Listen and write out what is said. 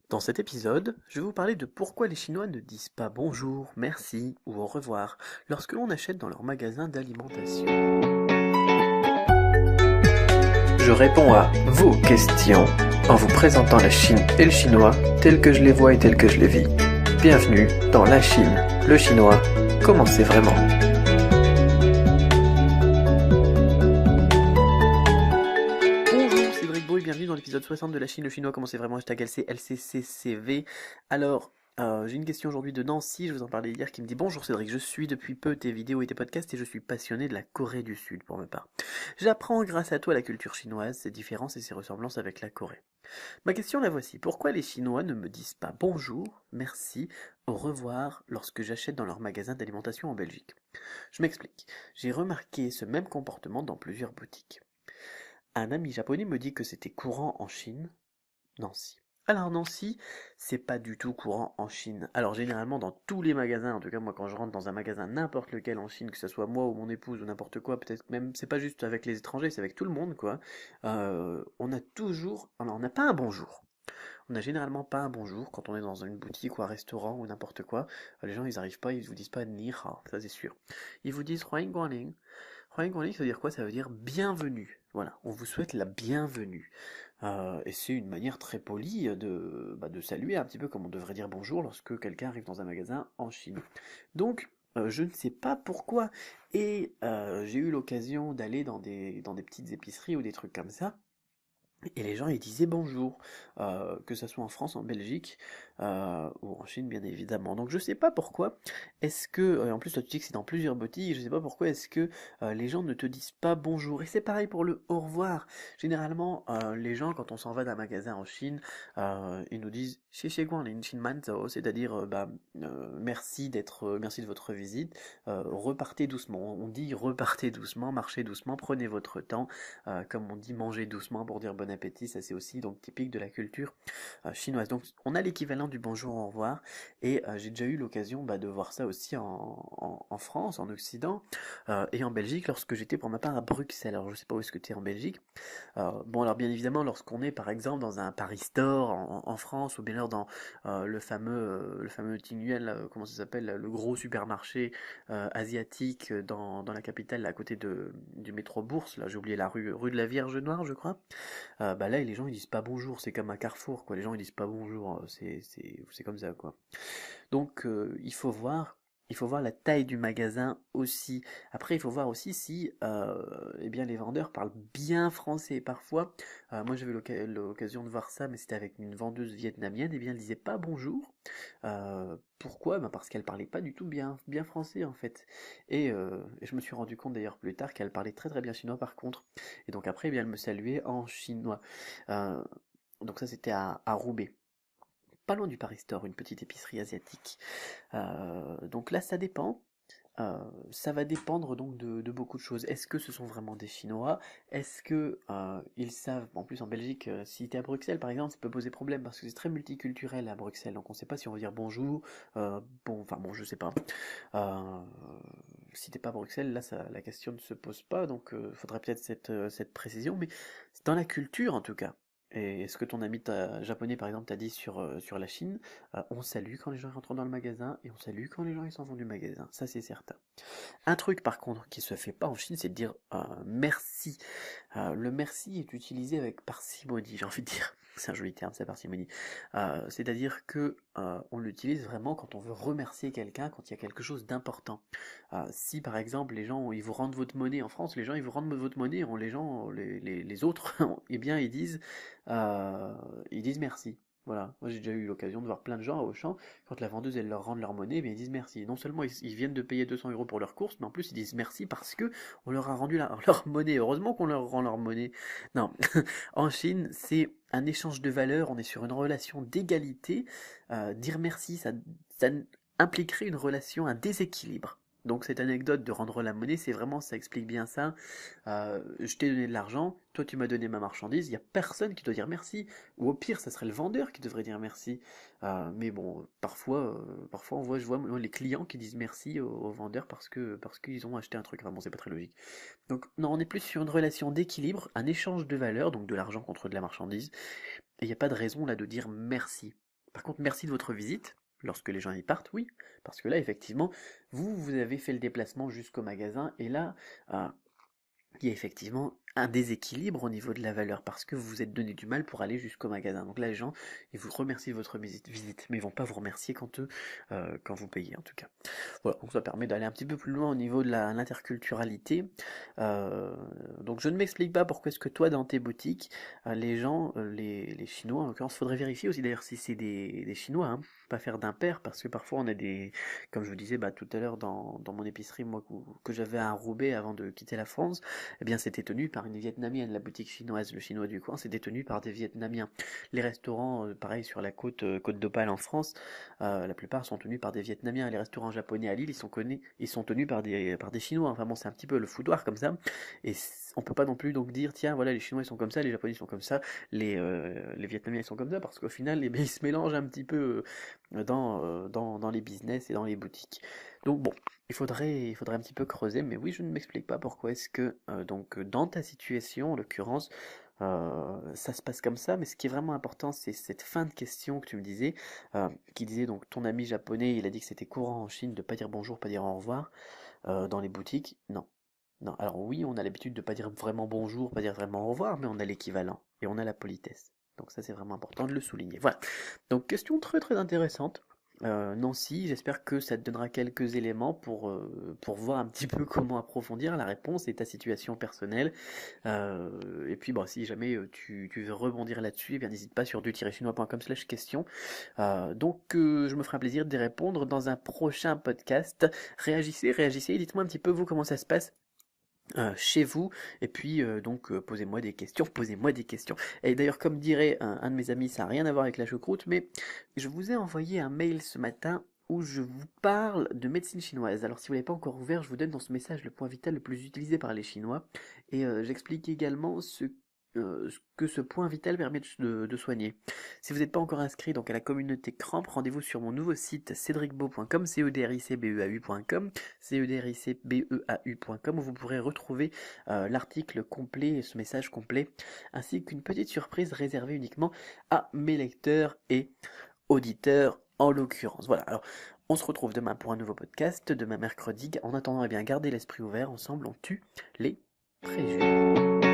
Dans cet épisode, je vais vous parler de pourquoi les Chinois ne disent pas bonjour, merci ou au revoir lorsque l'on achète dans leur magasin d'alimentation. Je réponds à vos questions en vous présentant la Chine et le chinois tels que je les vois et tels que je les vis. Bienvenue dans la Chine, le chinois, comment c'est vraiment. Bonjour, c'est Brickbo et bienvenue dans l'épisode 60 de la Chine, le chinois, comment c'est vraiment, hashtag LCCCV. Alors, j'ai une question aujourd'hui de Nancy, je vous en parlais hier, qui me dit: Bonjour Cédric, je suis depuis peu tes vidéos et tes podcasts et je suis passionné de la Corée du Sud pour ma part. J'apprends grâce à toi la culture chinoise, ses différences et ses ressemblances avec la Corée. Ma question la voici: pourquoi les Chinois ne me disent pas bonjour, merci, au revoir lorsque j'achète dans leur magasin d'alimentation en Belgique? Je m'explique, j'ai remarqué ce même comportement dans plusieurs boutiques. Un ami japonais me dit que c'était courant en Chine, Nancy. Alors Nancy, c'est pas du tout courant en Chine. Alors généralement dans tous les magasins, en tout cas moi quand je rentre dans un magasin n'importe lequel en Chine, que ce soit moi ou mon épouse ou n'importe quoi, peut-être même, c'est pas juste avec les étrangers, c'est avec tout le monde quoi. On a toujours, alors on n'a pas un bonjour. On n'a généralement pas un bonjour quand on est dans une boutique ou un restaurant ou n'importe quoi. Les gens ils arrivent pas, ils vous disent pas ni hao, ça c'est sûr. Ils vous disent Huang Guangling. Huang Guangling ça veut dire quoi? Ça veut dire bienvenue. Voilà, on vous souhaite la bienvenue. Et c'est une manière très polie de saluer, un petit peu comme on devrait dire bonjour lorsque quelqu'un arrive dans un magasin en Chine. Donc, je ne sais pas pourquoi. Et j'ai eu l'occasion d'aller dans des petites épiceries ou des trucs comme ça. Et les gens ils disaient bonjour, que ça soit en France, en Belgique, ou en Chine bien évidemment. Donc je sais pas pourquoi, est-ce que, en plus toi tu dis que c'est dans plusieurs boutiques, je sais pas pourquoi est-ce que les gens ne te disent pas bonjour. Et c'est pareil pour le au revoir. Généralement, les gens quand on s'en va d'un magasin en Chine, ils nous disent Xie xie guang lin xin man zhou, c'est-à-dire merci de votre visite, repartez doucement. On dit repartez doucement, marchez doucement, prenez votre temps. Comme on dit manger doucement pour dire bon appétit, ça c'est aussi donc typique de la culture chinoise. Donc on a l'équivalent du bonjour au revoir, et j'ai déjà eu l'occasion de voir ça aussi en France, en Occident, et en Belgique lorsque j'étais pour ma part à Bruxelles. Alors je sais pas où est-ce que tu es en Belgique. Bon alors bien évidemment lorsqu'on est par exemple dans un Paris Store en France, ou bien alors dans le fameux Tinuel, comment ça s'appelle, le gros supermarché asiatique dans la capitale, là, à côté du métro Bourse, là j'ai oublié la rue de la Vierge Noire je crois. Là les gens ils disent pas bonjour, c'est comme un carrefour quoi, les gens ils disent pas bonjour, c'est comme ça quoi. Donc il faut voir la taille du magasin aussi. Après, il faut voir aussi si eh bien, les vendeurs parlent bien français. Parfois, moi j'avais l'occasion de voir ça, mais c'était avec une vendeuse vietnamienne, et bien elle disait pas bonjour. Pourquoi? Parce qu'elle parlait pas du tout bien français en fait. Et je me suis rendu compte d'ailleurs plus tard qu'elle parlait très très bien chinois par contre. Et donc après, eh bien, elle me saluait en chinois. Euh, donc ça c'était à Roubaix. Pas loin du Paris Store, une petite épicerie asiatique. Donc là, ça dépend. Ça va dépendre donc de beaucoup de choses. Est-ce que ce sont vraiment des Chinois? Est-ce que ils savent? En plus, en Belgique, si tu es à Bruxelles, par exemple, ça peut poser problème parce que c'est très multiculturel à Bruxelles. Donc on ne sait pas si on va dire bonjour. Bon, je sais pas. Euh, si t'es pas à Bruxelles, là, la question ne se pose pas. Donc, il faudrait peut-être cette précision. Mais c'est dans la culture, en tout cas. Et ce que ton ami japonais, par exemple, t'a dit sur la Chine, on salue quand les gens rentrent dans le magasin et on salue quand les gens ils s'en vont du magasin, ça c'est certain. Un truc par contre qui se fait pas en Chine, c'est de dire merci. Le merci est utilisé avec parcimonie, j'ai envie de dire. C'est un joli terme, c'est parcimonie. C'est-à-dire que on l'utilise vraiment quand on veut remercier quelqu'un, quand il y a quelque chose d'important. Si par exemple les gens ils vous rendent votre monnaie en France, les gens ils vous rendent votre monnaie, les gens, les autres, eh bien euh, ils disent merci. Voilà, moi j'ai déjà eu l'occasion de voir plein de gens à Auchan, quand la vendeuse elle leur rend leur monnaie, ils disent merci. Non seulement ils viennent de payer 200 € pour leur course, mais en plus ils disent merci parce que on leur a rendu leur monnaie. Heureusement qu'on leur rend leur monnaie. Non, en Chine c'est un échange de valeurs, on est sur une relation d'égalité. Dire merci, ça impliquerait une relation, un déséquilibre. Donc cette anecdote de rendre la monnaie, c'est vraiment, ça explique bien ça. Je t'ai donné de l'argent, toi tu m'as donné ma marchandise, il n'y a personne qui doit dire merci. Ou au pire, ça serait le vendeur qui devrait dire merci. Mais bon, parfois je vois moi, les clients qui disent merci aux vendeurs parce qu'ils ont acheté un truc. Enfin bon, c'est pas très logique. Donc non, on est plus sur une relation d'équilibre, un échange de valeurs, donc de l'argent contre de la marchandise. Et il n'y a pas de raison là de dire merci. Par contre, merci de votre visite. Lorsque les gens y partent, oui, parce que là, effectivement, vous avez fait le déplacement jusqu'au magasin, et là, euh, il y a effectivement un déséquilibre au niveau de la valeur parce que vous vous êtes donné du mal pour aller jusqu'au magasin. Donc là, les gens, ils vous remercient de votre visite, mais ils vont pas vous remercier quand vous payez en tout cas. Voilà, donc ça permet d'aller un petit peu plus loin au niveau de l'interculturalité. Euh, donc je ne m'explique pas pourquoi est-ce que toi, dans tes boutiques, les gens, les Chinois, en l'occurrence, faudrait vérifier aussi d'ailleurs si c'est des Chinois, hein, pas faire d'impair, parce que parfois on a des, comme je vous disais tout à l'heure dans mon épicerie, moi, que j'avais à Roubaix avant de quitter la France, eh bien c'était tenu par une Vietnamienne, la boutique chinoise, le chinois du coin, c'était tenu par des Vietnamiens. Les restaurants, pareil sur la côte d'Opale en France, la plupart sont tenus par des Vietnamiens. Les restaurants japonais à Lille, ils sont tenus par des Chinois. Enfin bon, c'est un petit peu le foutoir comme ça. Et on peut pas non plus donc dire, tiens, voilà, les Chinois ils sont comme ça, les Japonais ils sont comme ça, les Vietnamiens ils sont comme ça, parce qu'au final, eh bien, ils se mélangent un petit peu dans les business et dans les boutiques. Donc bon, il faudrait un petit peu creuser, mais oui, je ne m'explique pas pourquoi est-ce que, donc, dans ta situation, en l'occurrence, ça se passe comme ça, mais ce qui est vraiment important, c'est cette fin de question que tu me disais, qui disait donc ton ami japonais, il a dit que c'était courant en Chine de pas dire bonjour, pas dire au revoir, dans les boutiques. Non. Non. Alors oui, on a l'habitude de pas dire vraiment bonjour, pas dire vraiment au revoir, mais on a l'équivalent, et on a la politesse. Donc ça, c'est vraiment important de le souligner. Voilà. Donc question très très intéressante. Nancy, j'espère que ça te donnera quelques éléments pour voir un petit peu comment approfondir la réponse et ta situation personnelle. Et puis bon, si jamais tu veux rebondir là-dessus, eh bien n'hésite pas sur du-chinois.com/question. Je me ferai un plaisir d'y répondre dans un prochain podcast. Réagissez, et dites-moi un petit peu vous comment ça se passe chez vous, et puis posez-moi des questions. Et d'ailleurs, comme dirait un de mes amis, ça n'a rien à voir avec la choucroute, mais je vous ai envoyé un mail ce matin où je vous parle de médecine chinoise. Alors si vous ne l'avez pas encore ouvert, je vous donne dans ce message le point vital le plus utilisé par les Chinois, et j'explique également ce que ce point vital permet de soigner. Si vous n'êtes pas encore inscrit donc à la communauté Cramp, rendez-vous sur mon nouveau site cédricbeau.com, cedricbeau.com, cedricbeau.com, où vous pourrez retrouver l'article complet et ce message complet, ainsi qu'une petite surprise réservée uniquement à mes lecteurs et auditeurs en l'occurrence. Voilà, alors on se retrouve demain pour un nouveau podcast, demain mercredi. En attendant, eh bien, gardez l'esprit ouvert, ensemble on tue les préjugés.